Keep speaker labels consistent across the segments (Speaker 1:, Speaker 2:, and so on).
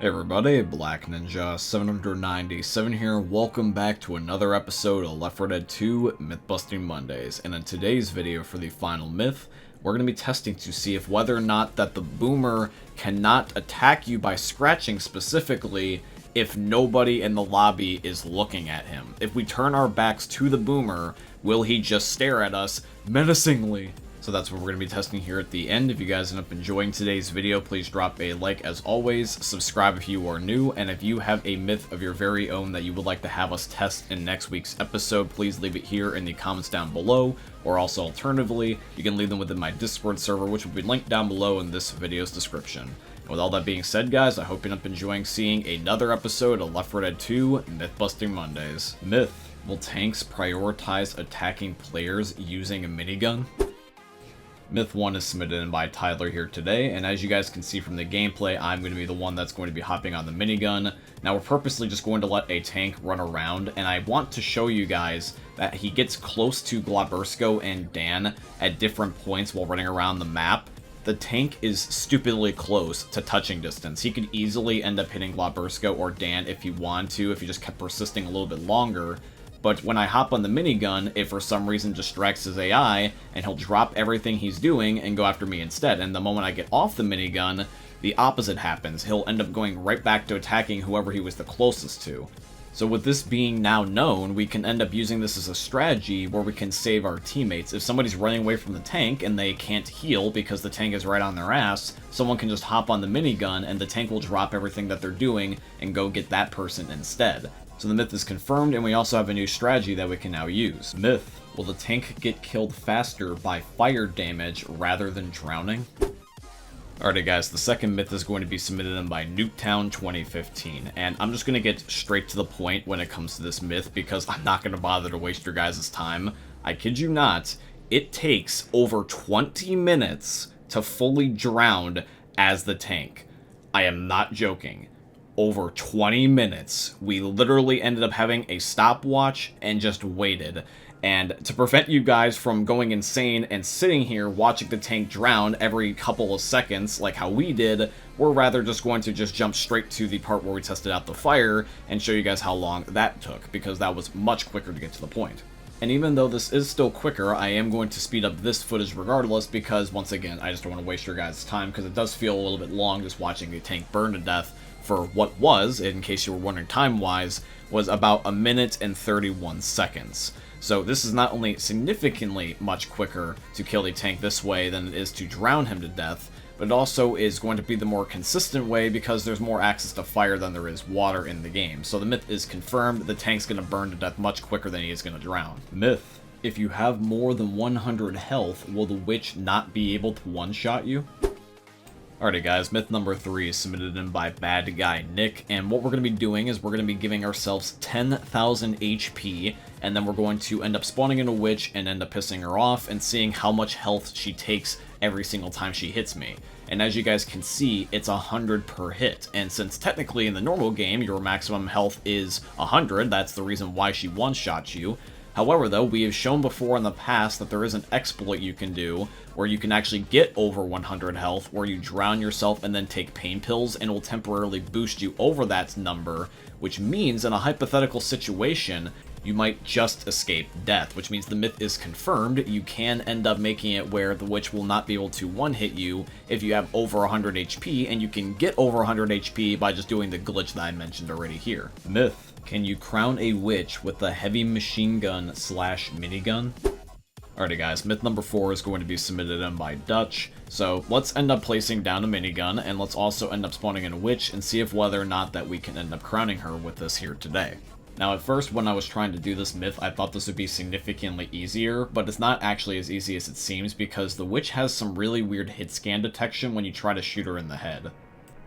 Speaker 1: Hey everybody, Black Ninja 797 here. Welcome back to another episode of Left 4 Dead 2 Myth-Busting Mondays. And in today's video for the final myth, we're going to be testing to see if whether or not that the boomer cannot attack you by scratching specifically if nobody in the lobby is looking at him. If we turn our backs to the boomer, will he just stare at us menacingly? So that's what we're going to be testing here at the end. If you guys end up enjoying today's video, please drop a like as always, subscribe if you are new, and if you have a myth of your very own that you would like to have us test in next week's episode, please leave it here in the comments down below, or also alternatively, you can leave them within my Discord server, which will be linked down below in this video's description. And with all that being said, guys, I hope you end up enjoying seeing another episode of Left 4 Dead 2 Myth-Busting Mondays. Myth: will tanks prioritize attacking players using a minigun? Myth 1 is submitted in by Tyler here today, and as you guys can see from the gameplay, I'm going to be the one that's going to be hopping on the minigun. Now we're purposely just going to let a tank run around, and I want to show you guys that he gets close to Glabersko and Dan at different points while running around the map. The tank is stupidly close to touching distance. He could easily end up hitting Glabersko or Dan if he wanted to, if he just kept persisting a little bit longer. But when I hop on the minigun, it for some reason distracts his AI, and he'll drop everything he's doing and go after me instead. And the moment I get off the minigun, the opposite happens. He'll end up going right back to attacking whoever he was the closest to. So with this being now known, we can end up using this as a strategy where we can save our teammates. If somebody's running away from the tank and they can't heal because the tank is right on their ass, someone can just hop on the minigun and the tank will drop everything that they're doing and go get that person instead. So the myth is confirmed, and we also have a new strategy that we can now use. Myth: will the tank get killed faster by fire damage rather than drowning? Alrighty guys, the second myth is going to be submitted in by Nuketown 2015, and I'm just going to get straight to the point when it comes to this myth because I'm not going to bother to waste your guys' time. I kid you not, it takes over 20 minutes to fully drown as the tank. I am not joking. Over 20 minutes. We literally ended up having a stopwatch and just waited. And to prevent you guys from going insane and sitting here watching the tank drown every couple of seconds like how we did, we're rather just going to just jump straight to the part where we tested out the fire and show you guys how long that took, because that was much quicker to get to the point. And even though this is still quicker, I am going to speed up this footage regardless because, once again, I just don't want to waste your guys' time because it does feel a little bit long just watching a tank burn to death for what was, in case you were wondering time-wise, was about 1 minute and 31 seconds. So this is not only significantly much quicker to kill a tank this way than it is to drown him to death, but it also is going to be the more consistent way because there's more access to fire than there is water in the game. So the myth is confirmed, the tank's going to burn to death much quicker than he is going to drown. Myth: if you have more than 100 health, will the witch not be able to one-shot you? Alrighty guys, myth number 3 is submitted in by Bad Guy Nick, and what we're going to be doing is we're going to be giving ourselves 10,000 HP, and then we're going to end up spawning in a witch and end up pissing her off and seeing how much health she takes every single time she hits me. And as you guys can see, it's 100 per hit, and since technically in the normal game your maximum health is 100, that's the reason why she one-shots you. However, though, we have shown before in the past that there is an exploit you can do where you can actually get over 100 health, where you drown yourself and then take pain pills, and it will temporarily boost you over that number, which means in a hypothetical situation, you might just escape death, which means the myth is confirmed. You can end up making it where the witch will not be able to one-hit you if you have over 100 HP, and you can get over 100 HP by just doing the glitch that I mentioned already here. Myth: can you crown a witch with a heavy machine gun / minigun? Alrighty guys, myth number 4 is going to be submitted in by Dutch. So let's end up placing down a minigun, and let's also end up spawning in a witch and see if whether or not that we can end up crowning her with this here today. Now at first when I was trying to do this myth, I thought this would be significantly easier, but it's not actually as easy as it seems because the witch has some really weird hit scan detection when you try to shoot her in the head.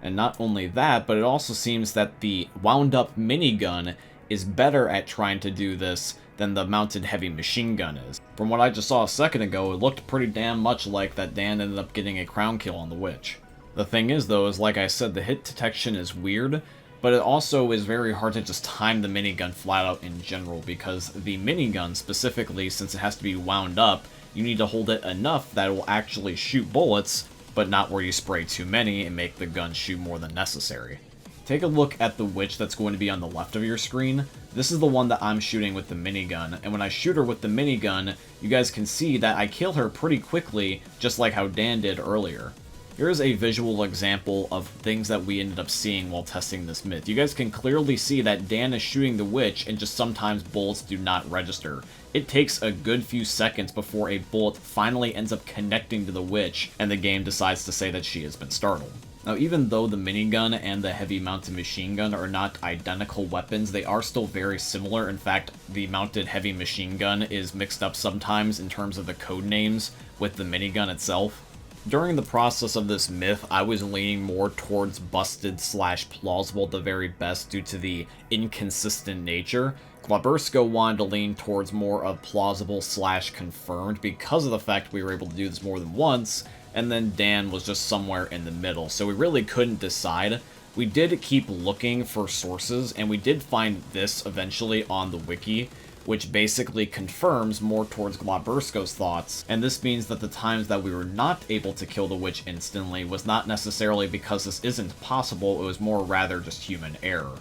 Speaker 1: And not only that, but it also seems that the wound-up minigun is better at trying to do this than the mounted heavy machine gun is. From what I just saw a second ago, it looked pretty damn much like that Dan ended up getting a crown kill on the witch. The thing is, though, is like I said, the hit detection is weird, but it also is very hard to just time the minigun flat out in general, because the minigun specifically, since it has to be wound up, you need to hold it enough that it will actually shoot bullets, but not where you spray too many and make the gun shoot more than necessary. take a look at the witch that's going to be on the left of your screen. This is the one that I'm shooting with the minigun, and when I shoot her with the minigun, you guys can see that I kill her pretty quickly, just like how Dan did earlier. Here's a visual example of things that we ended up seeing while testing this myth. You guys can clearly see that Dan is shooting the witch and just sometimes bullets do not register. It takes a good few seconds before a bullet finally ends up connecting to the witch and the game decides to say that she has been startled. Now, even though the minigun and the heavy mounted machine gun are not identical weapons, they are still very similar. In fact, the mounted heavy machine gun is mixed up sometimes in terms of the code names with the minigun itself. During the process of this myth, I was leaning more towards busted / plausible at the very best due to the inconsistent nature. Glabersko wanted to lean towards more of plausible / confirmed because of the fact we were able to do this more than once, and then Dan was just somewhere in the middle, so we really couldn't decide. We did keep looking for sources, and we did find this eventually on the wiki, which basically confirms more towards Glabersko's thoughts, and this means that the times that we were not able to kill the witch instantly was not necessarily because this isn't possible, it was more rather just human error.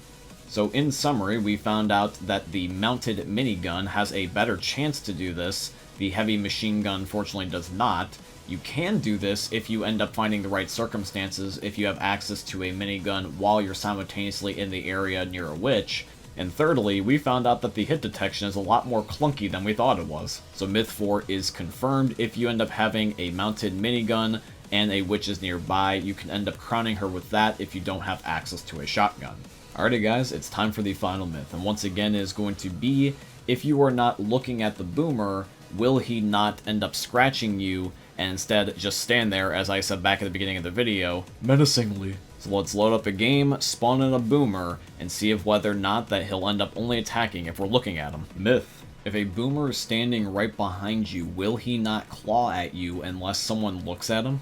Speaker 1: So in summary, we found out that the mounted minigun has a better chance to do this. The heavy machine gun unfortunately does not. You can do this if you end up finding the right circumstances, if you have access to a minigun while you're simultaneously in the area near a witch. And thirdly, we found out that the hit detection is a lot more clunky than we thought it was. So myth 4 is confirmed. If you end up having a mounted minigun and a witch is nearby, you can end up crowning her with that if you don't have access to a shotgun. Alrighty guys, it's time for the final myth, and once again it is going to be, if you are not looking at the boomer, will he not end up scratching you and instead just stand there, as I said back at the beginning of the video, menacingly. So let's load up a game, spawn in a boomer, and see if whether or not that he'll end up only attacking if we're looking at him. Myth. If a boomer is standing right behind you, will he not claw at you unless someone looks at him?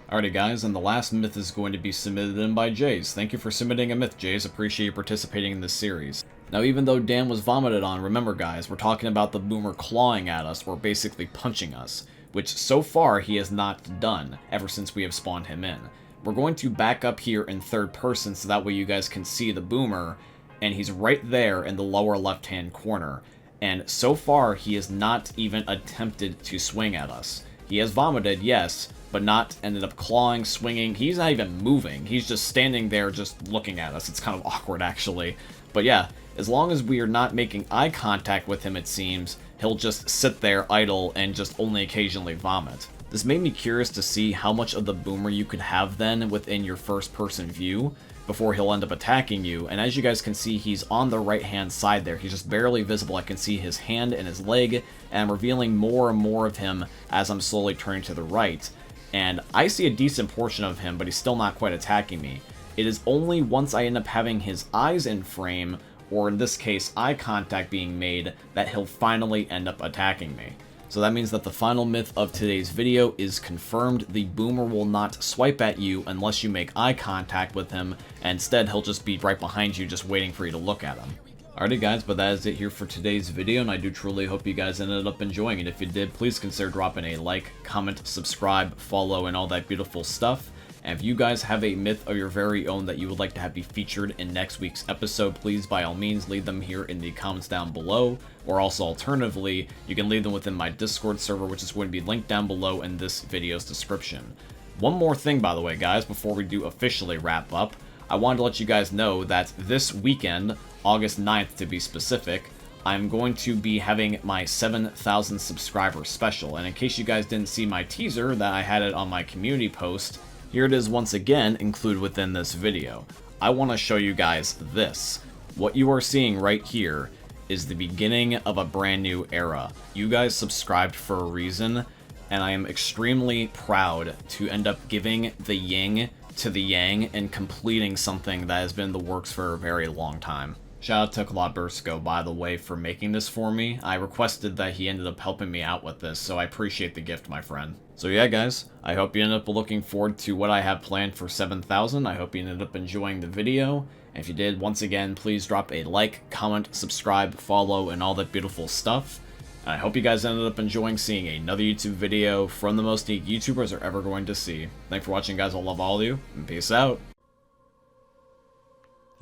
Speaker 1: Alrighty guys, and the last myth is going to be submitted in by Jays. Thank you for submitting a myth, Jays. Appreciate you participating in this series. Now, even though Dan was vomited on, remember guys, we're talking about the boomer clawing at us, or basically punching us, which so far he has not done, ever since we have spawned him in. We're going to back up here in third person so that way you guys can see the boomer, and he's right there in the lower left-hand corner. And so far, he has not even attempted to swing at us. He has vomited, yes, but not ended up clawing, swinging. He's not even moving. He's just standing there just looking at us. It's kind of awkward, actually. But yeah, as long as we are not making eye contact with him, it seems, he'll just sit there idle and just only occasionally vomit. This made me curious to see how much of the boomer you could have then within your first-person view before he'll end up attacking you, and as you guys can see, he's on the right-hand side there. He's just barely visible. I can see his hand and his leg, and I'm revealing more and more of him as I'm slowly turning to the right. And I see a decent portion of him, but he's still not quite attacking me. It is only once I end up having his eyes in frame, or in this case, eye contact being made, that he'll finally end up attacking me. So that means that the final myth of today's video is confirmed. The boomer will not swipe at you unless you make eye contact with him, and instead he'll just be right behind you just waiting for you to look at him. Alrighty guys, but that is it here for today's video, and I do truly hope you guys ended up enjoying it. If you did, please consider dropping a like, comment, subscribe, follow, and all that beautiful stuff. And if you guys have a myth of your very own that you would like to have be featured in next week's episode, please by all means leave them here in the comments down below, or also alternatively, you can leave them within my Discord server, which is going to be linked down below in this video's description. One more thing, by the way, guys, before we do officially wrap up, I wanted to let you guys know that this weekend, August 9th to be specific, I'm going to be having my 7,000 subscriber special, and in case you guys didn't see my teaser that I had it on my community post, here it is once again included within this video. I want to show you guys this. What you are seeing right here is the beginning of a brand new era. You guys subscribed for a reason, and I am extremely proud to end up giving the yin to the yang and completing something that has been in the works for a very long time. Shout out to Glabersko, by the way, for making this for me. I requested that he ended up helping me out with this, so I appreciate the gift, my friend. So yeah, guys, I hope you ended up looking forward to what I have planned for 7,000. I hope you ended up enjoying the video. And if you did, once again, please drop a like, comment, subscribe, follow, and all that beautiful stuff. And I hope you guys ended up enjoying seeing another YouTube video from the most unique YouTubers are ever going to see. Thanks for watching, guys. I love all of you, and peace out.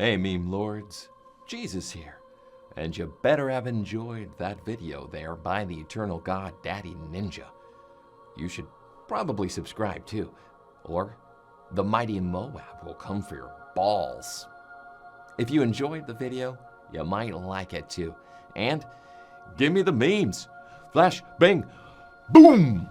Speaker 2: Hey meme lords, Jesus here, and you better have enjoyed that video there by the eternal god Daddy Ninja. You should probably subscribe too, or the mighty Moab will come for your balls. If you enjoyed the video, you might like it too, and give me the memes. Flash, bang, boom!